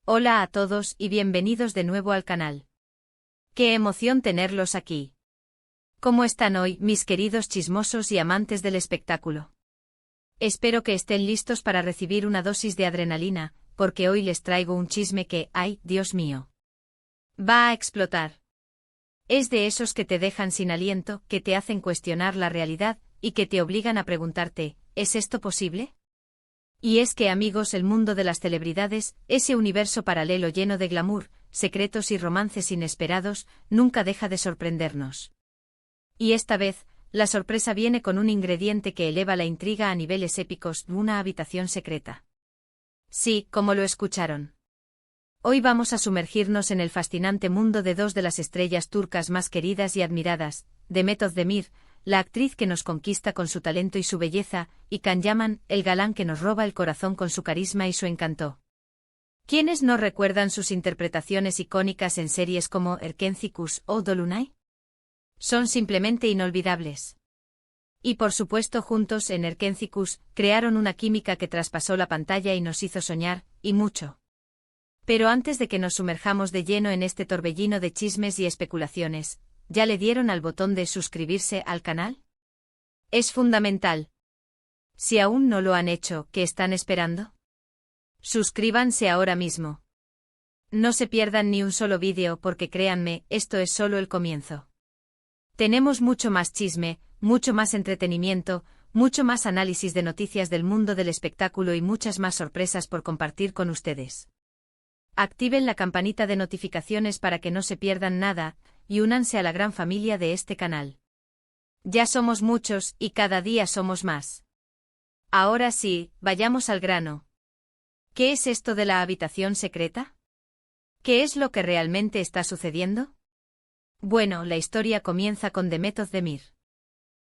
Hola a todos y bienvenidos de nuevo al canal. ¡Qué emoción tenerlos aquí! ¿Cómo están hoy, mis queridos chismosos y amantes del espectáculo? Espero que estén listos para recibir una dosis de adrenalina, porque hoy les traigo un chisme que, ¡ay, Dios mío! Va a explotar. Es de esos que te dejan sin aliento, que te hacen cuestionar la realidad, y que te obligan a preguntarte, ¿es esto posible? Y es que, amigos, el mundo de las celebridades, ese universo paralelo lleno de glamour, secretos y romances inesperados, nunca deja de sorprendernos. Y esta vez, la sorpresa viene con un ingrediente que eleva la intriga a niveles épicos: una habitación secreta. Sí, como lo escucharon. Hoy vamos a sumergirnos en el fascinante mundo de dos de las estrellas turcas más queridas y admiradas, Demet Özdemir, la actriz que nos conquista con su talento y su belleza, y Can Yaman, el galán que nos roba el corazón con su carisma y su encanto. ¿Quiénes no recuerdan sus interpretaciones icónicas en series como Erkenci o Dolunay? Son simplemente inolvidables. Y por supuesto, juntos en Erkenci crearon una química que traspasó la pantalla y nos hizo soñar, y mucho. Pero antes de que nos sumerjamos de lleno en este torbellino de chismes y especulaciones, ¿ya le dieron al botón de suscribirse al canal? Es fundamental. Si aún no lo han hecho, ¿qué están esperando? Suscríbanse ahora mismo. No se pierdan ni un solo vídeo porque créanme, esto es solo el comienzo. Tenemos mucho más chisme, mucho más entretenimiento, mucho más análisis de noticias del mundo del espectáculo y muchas más sorpresas por compartir con ustedes. Activen la campanita de notificaciones para que no se pierdan nada, y únanse a la gran familia de este canal. Ya somos muchos y cada día somos más. Ahora sí, vayamos al grano. ¿Qué es esto de la habitación secreta? ¿Qué es lo que realmente está sucediendo? Bueno, la historia comienza con Demet Özdemir.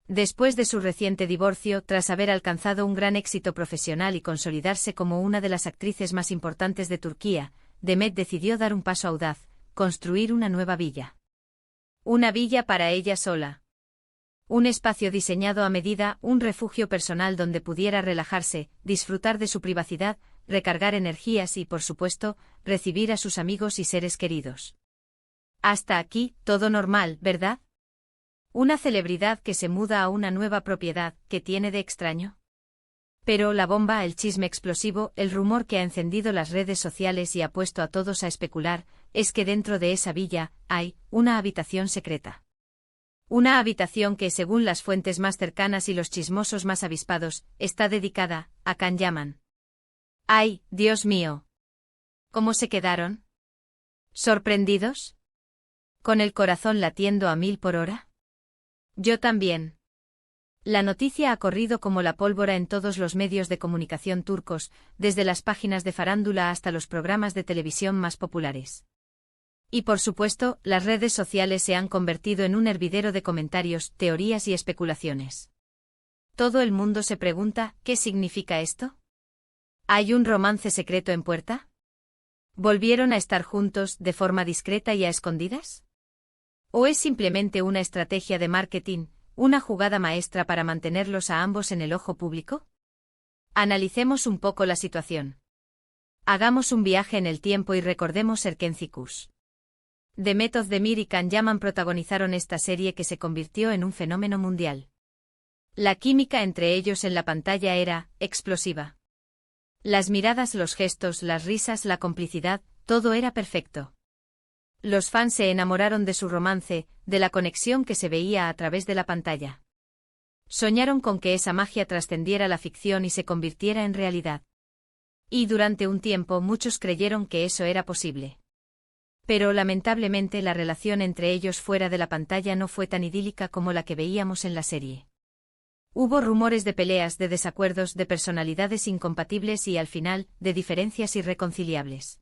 Después de su reciente divorcio, tras haber alcanzado un gran éxito profesional y consolidarse como una de las actrices más importantes de Turquía, Demet decidió dar un paso audaz: construir una nueva villa. Una villa para ella sola. Un espacio diseñado a medida, un refugio personal donde pudiera relajarse, disfrutar de su privacidad, recargar energías y, por supuesto, recibir a sus amigos y seres queridos. Hasta aquí, todo normal, ¿verdad? Una celebridad que se muda a una nueva propiedad, ¿qué tiene de extraño? Pero la bomba, el chisme explosivo, el rumor que ha encendido las redes sociales y ha puesto a todos a especular, es que dentro de esa villa hay una habitación secreta. Una habitación que, según las fuentes más cercanas y los chismosos más avispados, está dedicada a Can Yaman. ¡Ay, Dios mío! ¿Cómo se quedaron? ¿Sorprendidos? ¿Con el corazón latiendo a 1000 por hora? Yo también. La noticia ha corrido como la pólvora en todos los medios de comunicación turcos, desde las páginas de farándula hasta los programas de televisión más populares. Y por supuesto, las redes sociales se han convertido en un hervidero de comentarios, teorías y especulaciones. Todo el mundo se pregunta, ¿qué significa esto? ¿Hay un romance secreto en puerta? ¿Volvieron a estar juntos de forma discreta y a escondidas? ¿O es simplemente una estrategia de marketing, una jugada maestra para mantenerlos a ambos en el ojo público? Analicemos un poco la situación. Hagamos un viaje en el tiempo y recordemos Erkenci. Demet Özdemir y Can Yaman protagonizaron esta serie que se convirtió en un fenómeno mundial. La química entre ellos en la pantalla era explosiva. Las miradas, los gestos, las risas, la complicidad, todo era perfecto. Los fans se enamoraron de su romance, de la conexión que se veía a través de la pantalla. Soñaron con que esa magia trascendiera la ficción y se convirtiera en realidad. Y durante un tiempo muchos creyeron que eso era posible. Pero lamentablemente la relación entre ellos fuera de la pantalla no fue tan idílica como la que veíamos en la serie. Hubo rumores de peleas, de desacuerdos, de personalidades incompatibles y, al final, de diferencias irreconciliables.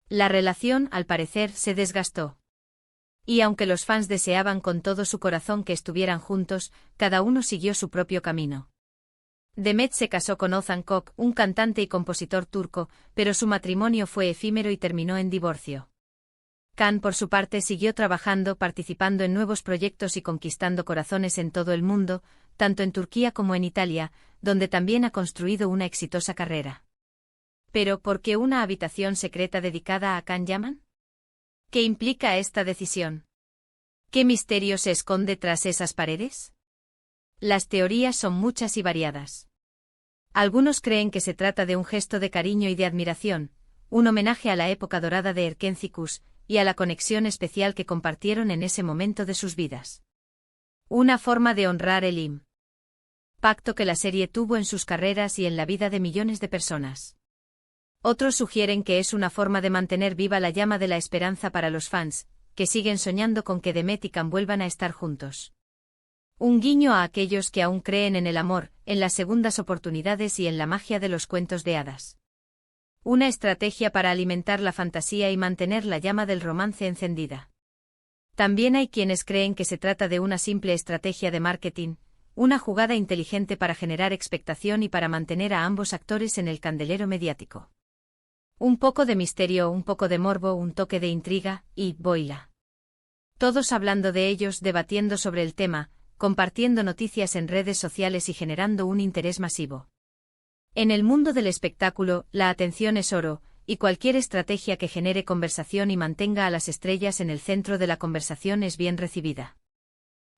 La relación, al parecer, se desgastó. Y aunque los fans deseaban con todo su corazón que estuvieran juntos, cada uno siguió su propio camino. Demet se casó con Ozan Kok, un cantante y compositor turco, pero su matrimonio fue efímero y terminó en divorcio. Can, por su parte, siguió trabajando, participando en nuevos proyectos y conquistando corazones en todo el mundo, tanto en Turquía como en Italia, donde también ha construido una exitosa carrera. Pero, ¿por qué una habitación secreta dedicada a Can Yaman? ¿Qué implica esta decisión? ¿Qué misterio se esconde tras esas paredes? Las teorías son muchas y variadas. Algunos creen que se trata de un gesto de cariño y de admiración, un homenaje a la época dorada de Erkencikus y a la conexión especial que compartieron en ese momento de sus vidas. Una forma de honrar el impacto que la serie tuvo en sus carreras y en la vida de millones de personas. Otros sugieren que es una forma de mantener viva la llama de la esperanza para los fans, que siguen soñando con que Demet y Can vuelvan a estar juntos. Un guiño a aquellos que aún creen en el amor, en las segundas oportunidades y en la magia de los cuentos de hadas. Una estrategia para alimentar la fantasía y mantener la llama del romance encendida. También hay quienes creen que se trata de una simple estrategia de marketing, una jugada inteligente para generar expectación y para mantener a ambos actores en el candelero mediático. Un poco de misterio, un poco de morbo, un toque de intriga, y boila. Todos hablando de ellos, debatiendo sobre el tema, compartiendo noticias en redes sociales y generando un interés masivo. En el mundo del espectáculo, la atención es oro, y cualquier estrategia que genere conversación y mantenga a las estrellas en el centro de la conversación es bien recibida.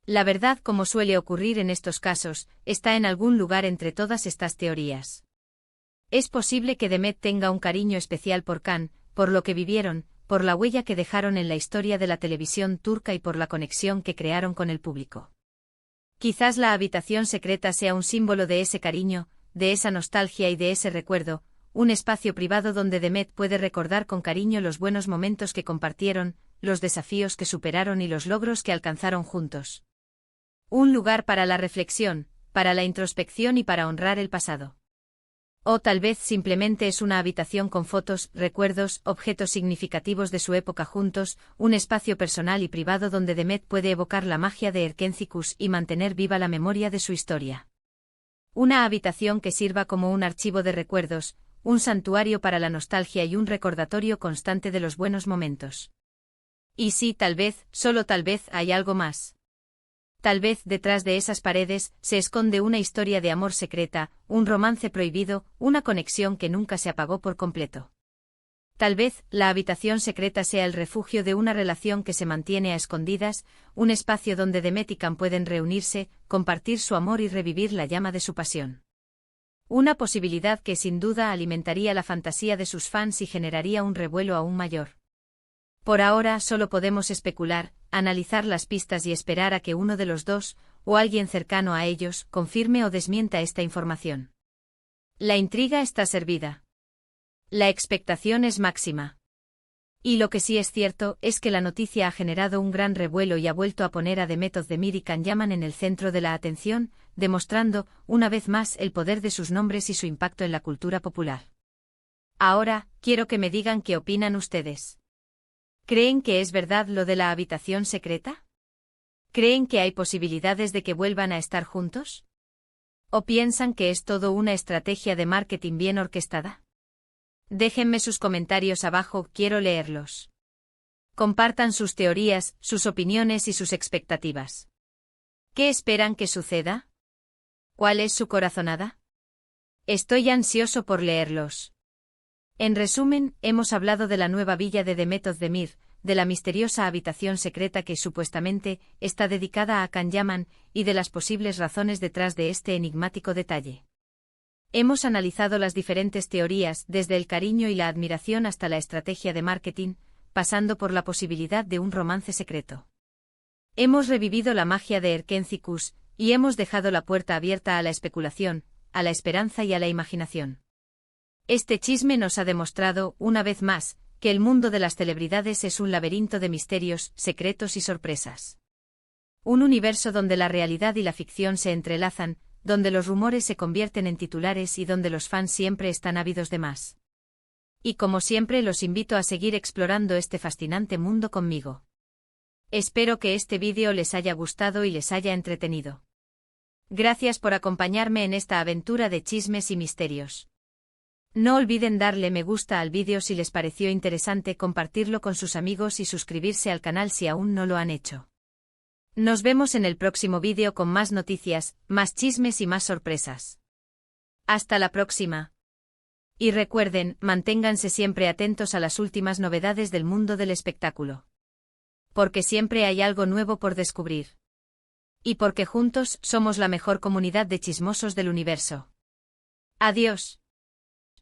La verdad, como suele ocurrir en estos casos, está en algún lugar entre todas estas teorías. Es posible que Demet tenga un cariño especial por Can, por lo que vivieron, por la huella que dejaron en la historia de la televisión turca y por la conexión que crearon con el público. Quizás la habitación secreta sea un símbolo de ese cariño, de esa nostalgia y de ese recuerdo, un espacio privado donde Demet puede recordar con cariño los buenos momentos que compartieron, los desafíos que superaron y los logros que alcanzaron juntos. Un lugar para la reflexión, para la introspección y para honrar el pasado. O tal vez simplemente es una habitación con fotos, recuerdos, objetos significativos de su época juntos, un espacio personal y privado donde Demet puede evocar la magia de Erkencikus y mantener viva la memoria de su historia. Una habitación que sirva como un archivo de recuerdos, un santuario para la nostalgia y un recordatorio constante de los buenos momentos. Y sí, tal vez, solo tal vez, hay algo más. Tal vez detrás de esas paredes se esconde una historia de amor secreta, un romance prohibido, una conexión que nunca se apagó por completo. Tal vez la habitación secreta sea el refugio de una relación que se mantiene a escondidas, un espacio donde Demet y Can pueden reunirse, compartir su amor y revivir la llama de su pasión. Una posibilidad que sin duda alimentaría la fantasía de sus fans y generaría un revuelo aún mayor. Por ahora solo podemos especular, analizar las pistas y esperar a que uno de los dos, o alguien cercano a ellos, confirme o desmienta esta información. La intriga está servida. La expectación es máxima. Y lo que sí es cierto es que la noticia ha generado un gran revuelo y ha vuelto a poner a Demet Özdemir y Can Yaman en el centro de la atención, demostrando, una vez más, el poder de sus nombres y su impacto en la cultura popular. Ahora, quiero que me digan qué opinan ustedes. ¿Creen que es verdad lo de la habitación secreta? ¿Creen que hay posibilidades de que vuelvan a estar juntos? ¿O piensan que es todo una estrategia de marketing bien orquestada? Déjenme sus comentarios abajo, quiero leerlos. Compartan sus teorías, sus opiniones y sus expectativas. ¿Qué esperan que suceda? ¿Cuál es su corazonada? Estoy ansioso por leerlos. En resumen, hemos hablado de la nueva villa de Demet Özdemir, de la misteriosa habitación secreta que supuestamente está dedicada a Can Yaman y de las posibles razones detrás de este enigmático detalle. Hemos analizado las diferentes teorías, desde el cariño y la admiración hasta la estrategia de marketing, pasando por la posibilidad de un romance secreto. Hemos revivido la magia de Erkencikus y hemos dejado la puerta abierta a la especulación, a la esperanza y a la imaginación. Este chisme nos ha demostrado, una vez más, que el mundo de las celebridades es un laberinto de misterios, secretos y sorpresas. Un universo donde la realidad y la ficción se entrelazan, donde los rumores se convierten en titulares y donde los fans siempre están ávidos de más. Y como siempre los invito a seguir explorando este fascinante mundo conmigo. Espero que este vídeo les haya gustado y les haya entretenido. Gracias por acompañarme en esta aventura de chismes y misterios. No olviden darle me gusta al vídeo si les pareció interesante, compartirlo con sus amigos y suscribirse al canal si aún no lo han hecho. Nos vemos en el próximo vídeo con más noticias, más chismes y más sorpresas. Hasta la próxima. Y recuerden, manténganse siempre atentos a las últimas novedades del mundo del espectáculo. Porque siempre hay algo nuevo por descubrir. Y porque juntos somos la mejor comunidad de chismosos del universo. Adiós.